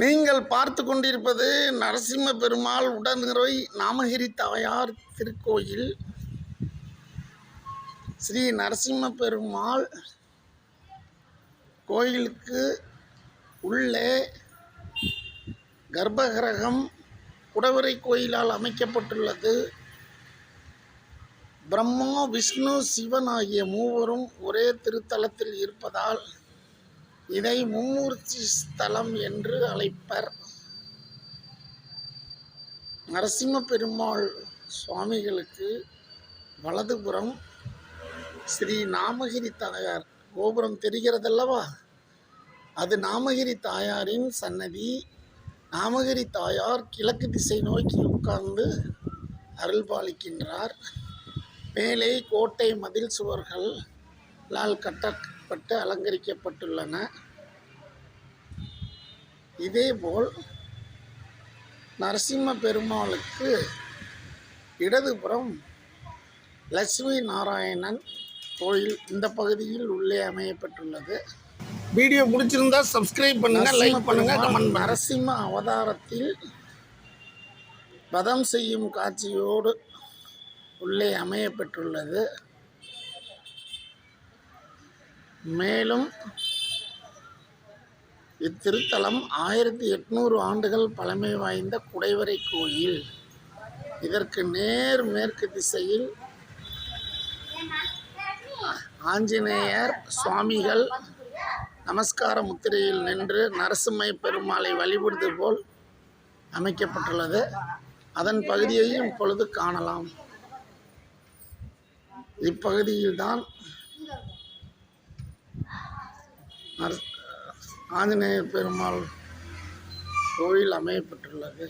நீங்கள் பார்த்து கொண்டிருப்பது நரசிம்ம பெருமாள் உடனுறை நாமகிரி தாயார் திருக்கோயில். ஸ்ரீ நரசிம்ம பெருமாள் கோயிலுக்கு உள்ளே கர்ப்பகிரகம் குடவரை கோயிலால் அமைக்கப்பட்டுள்ளது. பிரம்மா, விஷ்ணு, சிவன் ஆகிய மூவரும் ஒரே திருத்தலத்தில் இருப்பதால் இதை மும்மூர்த்தி ஸ்தலம் என்று அழைப்பர். நரசிம்ம பெருமாள் சுவாமிகளுக்கு வலதுபுறம் ஸ்ரீ நாமகிரி தாயார் கோபுரம் தெரிகிறதல்லவா, அது நாமகிரி தாயாரின் சன்னதி. நாமகிரி தாயார் கிழக்கு திசை நோக்கி உட்கார்ந்து அருள்பாலிக்கின்றார். மேலே கோட்டை மதில் சுவர்களால் கட்டப்பட்டு அலங்கரிக்கப்பட்டுள்ளன. இதேபோல் நரசிம்ம பெருமாளுக்கு இடதுபுறம் லட்சுமி நாராயணன் கோயில் இந்த பகுதியில் உள்ளே அமையப்பட்டுள்ளது. வீடியோ பிடிச்சிருந்தா சப்ஸ்கிரைப் பண்ணுங்க, லைக் பண்ணுங்க, கமெண்ட். நரசிம்ம அவதாரத்தில் வதம் செய்யும் காட்சியோடு உள்ளே அமையப்பட்டுள்ளது. மேலும் இத்திருத்தலம் 1800 ஆண்டுகள் பழமை வாய்ந்த குடைவரை கோயில். இதற்கு நேர் மேற்கு திசையில் ஆஞ்சநேயர் சுவாமிகள் நமஸ்கார முத்திரையில் நின்று நரசிம்ம பெருமாளை வழிபடுவது போல் அமைக்கப்பட்டுள்ளது. அதன் பகுதியையும் இப்பொழுது காணலாம். இப்பகுதியில்தான் ஆஞ்சநேயர் பெருமாள் கோயில் அமையப்பட்டுள்ளது.